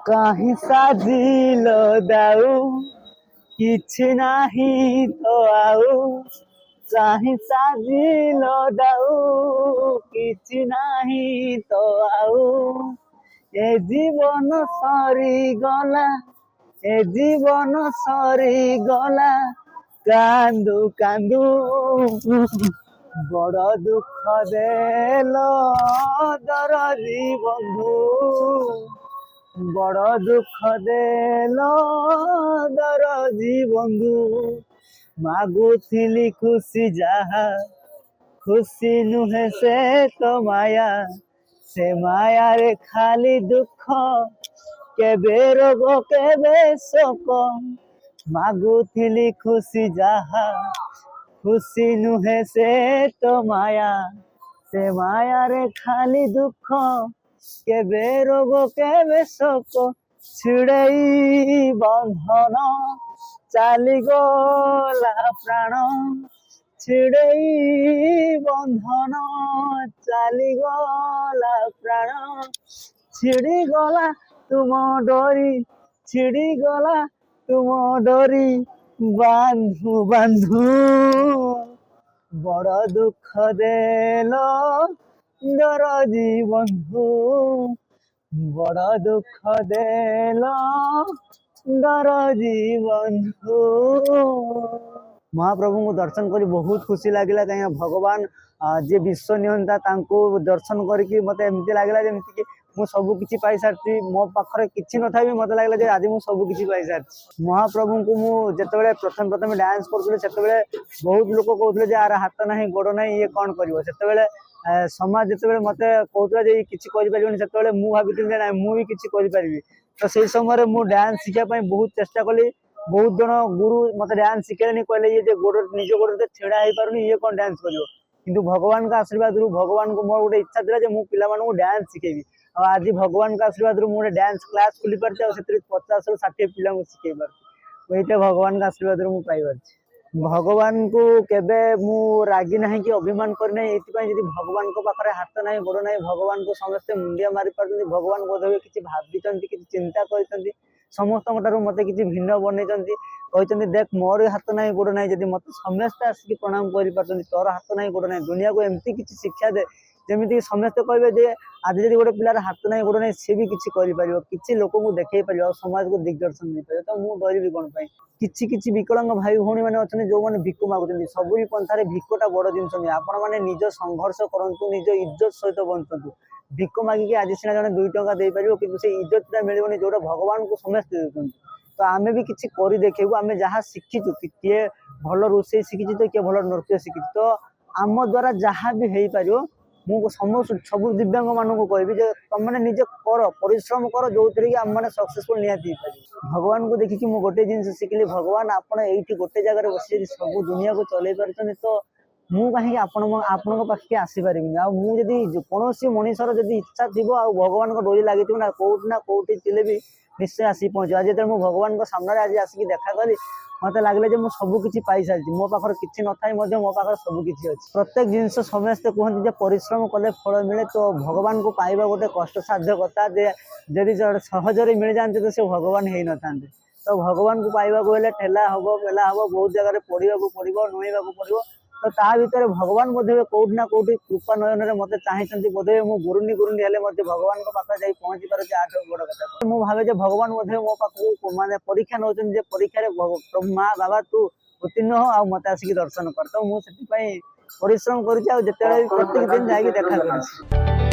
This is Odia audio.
କାହିଁ ସାଜିଲ ଦାଉ କିଛି ନାହିଁ ତ ଆଉ କାହିଁ ସାଜିଲ ଦାଉ କିଛି ନାହିଁ ତ ଆଉ ଏ ଜୀବନ ସରିଗଲା ଏ ଜୀବନ ସରିଗଲା କାନ୍ଦୁ କାନ୍ଦୁ ବଡ଼ ଦୁଃଖ ଦେଲ ଦରଦି ବନ୍ଧୁ ବଡ଼ ଦୁଃଖ ଦେଲ ଦରଦି ବନ୍ଧୁ ମାଗୁଥିଲି ଖୁସି ଯାହା ଖୁସି ନୁହେଁ ସେ ତ ମାୟା ସେ ମାୟାରେ ଖାଲି ଦୁଃଖ କେବେ ରୋଗ କେବେ ଶୋକ ମାଗୁଥିଲି ଖୁସି ଯାହା ଖୁସି ନୁହେଁ ସେ ତ ମାୟା ସେ ମାୟାରେ ଖାଲି ଦୁଃଖ କେବେ ରୋଗ କେବେ ଶୋକ ଛିଡ଼େଇ ବନ୍ଧନ ଚାଲିଗଲା ପ୍ରାଣ ଛିଡ଼େଇ ବନ୍ଧନ ଚାଲିଗଲା ପ୍ରାଣ ଛିଡ଼ିଗଲା ତୁମ ଡୋରି ଛିଡ଼ିଗଲା ତୁମ ଡୋରି ବାନ୍ଧୁ ବାନ୍ଧୁ ବଡ଼ ଦୁଃଖ ଦେଲ ଦରଦି ବନ୍ଧୁ ବଡ଼ ଦୁଃଖ ଦେଲ ଦରଦି ବନ୍ଧୁ। ମହାପ୍ରଭୁଙ୍କୁ ଦର୍ଶନ କରି ବହୁତ ଖୁସି ଲାଗିଲା କାହିଁକିନା ଭଗବାନ ଯିଏ ବିଶ୍ୱ ନିୟନ୍ତା ତାଙ୍କୁ ଦର୍ଶନ କରିକି ମତେ ଏମିତି ଲାଗିଲା ଯେମିତିକି ମୁଁ ସବୁ କିଛି ପାଇସାରିଛି ମୋ ପାଖରେ କିଛି ନଥାଇ ମତେ ଲାଗିଲା ଯେ ଆଜି ମୁଁ ସବୁ କିଛି ପାଇସାରିଛି। ମହାପ୍ରଭୁଙ୍କୁ ମୁଁ ଯେତେବେଳେ ପ୍ରଥମେ ଡ୍ୟାନ୍ସ କରୁଥିଲି ସେତେବେଳେ ବହୁତ ଲୋକ କହୁଥିଲେ ଯେ ଆର ହାତ ନାହିଁ ଗୋଡ଼ ନାହିଁ ଇଏ କ'ଣ କରିବ ସେତେବେଳେ ସମାଜ ଯେତେବେଳେ ମତେ କହୁଥିଲା ଯେ କିଛି କରିପାରିବନି ସେତେବେଳେ ମୁଁ ଭାବିଥିଲି ଯେ ନାଇଁ ମୁଁ ବି କିଛି କରିପାରିବି ତ ସେଇ ସମୟରେ ମୁଁ ଡ୍ୟାନ୍ସ ଶିଖିବା ପାଇଁ ବହୁତ ଚେଷ୍ଟା କଲି ବହୁତ ଜଣ ଗୁରୁ ମତେ ଡ୍ୟାନ୍ସ ଶିଖେଇଲେନି କହିଲେ ଇଏ ଯେ ଗୋଡ଼ ନିଜ ଗୋଡ଼ରେ ଛିଡ଼ା ହେଇପାରୁନି ଇଏ କ'ଣ ଡ୍ୟାନ୍ସ କରିବ କିନ୍ତୁ ଭଗବାନଙ୍କ ଆଶୀର୍ବାଦରୁ ଭଗବାନଙ୍କୁ ମୋର ଗୋଟେ ଇଚ୍ଛା ଥିଲା ଯେ ମୁଁ ପିଲାମାନଙ୍କୁ ଡ୍ୟାନ୍ସ ଶିଖେଇବି ଆଉ ଆଜି ଭଗବାନଙ୍କ ଆଶୀର୍ବାଦରୁ ମୁଁ ଗୋଟେ ଡ୍ୟାନ୍ସ କ୍ଲାସ୍ ଖୋଲି ପାରିଛି ଆଉ ସେଥିରେ 50ରୁ 60 ପିଲାଙ୍କୁ ଶିଖେଇ ପାରୁଛି ଏଇଟା ଭଗବାନଙ୍କ ଆଶୀର୍ବାଦରୁ ମୁଁ ପାଇପାରିଛି। ଭଗବାନଙ୍କୁ କେବେ ମୁଁ ରାଗି ନାହିଁ କି ଅଭିମାନ କରିନାହିଁ ଏଇଥିପାଇଁ ଯଦି ଭଗବାନଙ୍କ ପାଖରେ ହାତ ନାହିଁ ଗୋଡ଼ ନାହିଁ ଭଗବାନଙ୍କୁ ସମସ୍ତେ ମୁଣ୍ଡିଆ ମାରି ପାରୁଛନ୍ତି ଭଗବାନ ବୋଧହୁଏ କିଛି ଭାବିଛନ୍ତି କିଛି ଚିନ୍ତା କରିଛନ୍ତି ସମସ୍ତଙ୍କ ଠାରୁ ମତେ କିଛି ଭିନ୍ନ ବନେଇଛନ୍ତି କହିଛନ୍ତି ଦେଖ ମୋର ହାତ ନାହିଁ ଗୋଡ଼ ନାହିଁ ଯଦି ମତେ ସମସ୍ତେ ଆସିକି ପ୍ରଣାମ କରିପାରୁଛନ୍ତି ତୋର ହାତ ନାହିଁ ଗୋଡ଼ ନାହିଁ ଦୁନିଆକୁ ଏମିତି କିଛି ଶିକ୍ଷା ଦେ ଯେମିତି ସମସ୍ତେ କହିବେ ଯେ ଆଜି ଯଦି ଗୋଟେ ପିଲାର ହାତ ନାହିଁ ଗୋଡ଼ ନାହିଁ ସିଏ ବି କିଛି କରିପାରିବ କିଛି ଲୋକଙ୍କୁ ଦେଖେଇ ପାରିବ ଆଉ ସମାଜକୁ ଦିଗ୍ଦର୍ଶନ ଦେଇପାରିବ ତ ମୁଁ ଡରିବି କ'ଣ ପାଇଁ। କିଛି ବିକଳାଙ୍ଗ ଭାଇ ଭଉଣୀ ମାନେ ଅଛନ୍ତି ଯୋଉମାନେ ଭିକ ମାଗୁଛନ୍ତି ସବୁ ପନ୍ଥାରେ ଭିକଟା ବଡ଼ ଜିନିଷ ନୁହେଁ ଆପଣମାନେ ନିଜ ସଂଘର୍ଷ କରନ୍ତୁ ନିଜ ଇଜ୍ଜତ ସହିତ ବଞ୍ଚନ୍ତୁ ଭିକ ମାଗିକି ଆଜି ସିନା ଜଣେ 2 ଟଙ୍କା ଦେଇପାରିବ କିନ୍ତୁ ସେଇ ଇଜ୍ଜତଟା ମିଳିବନି ଯୋଉଟା ଭଗବାନଙ୍କୁ ସମସ୍ତେ ଦେଉଛନ୍ତି ତ ଆମେ ବି କିଛି କରି ଦେଖେଇବୁ ଆମେ ଯାହା ଶିଖିଛୁ କିଏ ଭଲ ରୋଷେଇ ଶିଖିଛି ତ କିଏ ଭଲ ନୃତ୍ୟ ଶିଖିଛି ତ ଆମ ଦ୍ୱାରା ଯାହା ବି ହେଇପାରିବ ମୁଁ ସବୁ ଦିବ୍ୟାଙ୍ଗ ମାନଙ୍କୁ କହିବି ଯେ ତମମାନେ ନିଜେ କର ପରିଶ୍ରମ କର ଯୋଉଥିରେ କି ଆମମାନେ ସକ୍ସେସଫୁଲ ନିହାତି ହେଇପାରିବ। ଭଗବାନଙ୍କୁ ଦେଖିକି ମୁଁ ଗୋଟେ ଜିନିଷ ଶିଖିଲି ଭଗବାନ ଆପଣ ଏଇଠି ଗୋଟେ ଜାଗାରେ ବସି ଯଦି ସବୁ ଦୁନିଆକୁ ଚଲେଇ ପାରୁଛନ୍ତି ତ ମୁଁ କାହିଁକି ଆପଣଙ୍କ ପାଖରେ ଆସିପାରିବିନି ଆଉ ମୁଁ ଯଦି କୌଣସି ମଣିଷର ଯଦି ଇଚ୍ଛା ଥିବ ଆଉ ଭଗବାନଙ୍କ ଡୋରି ଲାଗିଥିବ ନା କୋଉଠି ଥିଲେ ବି ନିଶ୍ଚୟ ଆସିକି ପହଞ୍ଚିବ। ଆଜି ଯେତେବେଳେ ମୁଁ ଭଗବାନଙ୍କ ସାମ୍ନାରେ ଆଜି ଆସିକି ଦେଖା କଲି ମତେ ଲାଗିଲା ଯେ ମୁଁ ସବୁ କିଛି ପାଇସାରିଛି ମୋ ପାଖରେ କିଛି ନଥାଇ ମଧ୍ୟ ମୋ ପାଖରେ ସବୁ କିଛି ଅଛି। ପ୍ରତ୍ୟେକ ଜିନିଷ ସମସ୍ତେ କୁହନ୍ତି ଯେ ପରିଶ୍ରମ କଲେ ଫଳ ମିଳେ ତ ଭଗବାନଙ୍କୁ ପାଇବା ଗୋଟେ କଷ୍ଟସାଧ୍ୟ କଥା ଯେ ଯଦି ସହଜରେ ମିଳିଯାଆନ୍ତି ତ ସେ ଭଗବାନ ହେଇନଥାନ୍ତେ ତ ଭଗବାନଙ୍କୁ ପାଇବାକୁ ହେଲେ ଠେଲା ହବ ପେଲା ହବ ବହୁତ ଜାଗାରେ ପଢିବାକୁ ପଡିବ ନୁହେଁବାକୁ ପଡିବ ତ ତା ଭିତରେ ଭଗବାନ ମଧ୍ୟ କୋଉଠି ନା କୋଉଠି କୃପା ନୟନରେ ମତେ ଚାହିଁଛନ୍ତି ବୋଧେ ମୁଁ ଗୁରୁଣ୍ଡି ହେଲେ ମଧ୍ୟ ଭଗବାନଙ୍କ ପାଖରେ ଯାଇ ପହଞ୍ଚି ପାରୁଛି ଆଠୁ ବଡ କଥା ମୁଁ ଭାବେ ଯେ ଭଗବାନ ମଧ୍ୟ ମୋ ପାଖକୁ ମାନେ ପରୀକ୍ଷା ନେଉଛନ୍ତି ଯେ ପରୀକ୍ଷାରେ ମା ବାବା ତୁ ଉତ୍ତୀର୍ଣ୍ଣ ହ ଆଉ ମତେ ଆସିକି ଦର୍ଶନ କର ତ ମୁଁ ସେଥିପାଇଁ ପରିଶ୍ରମ କରୁଛି ଆଉ ଯେତେବେଳେ ପ୍ରତ୍ୟେକ ଦିନ ଯାଇକି ଦେଖା କରୁଛି।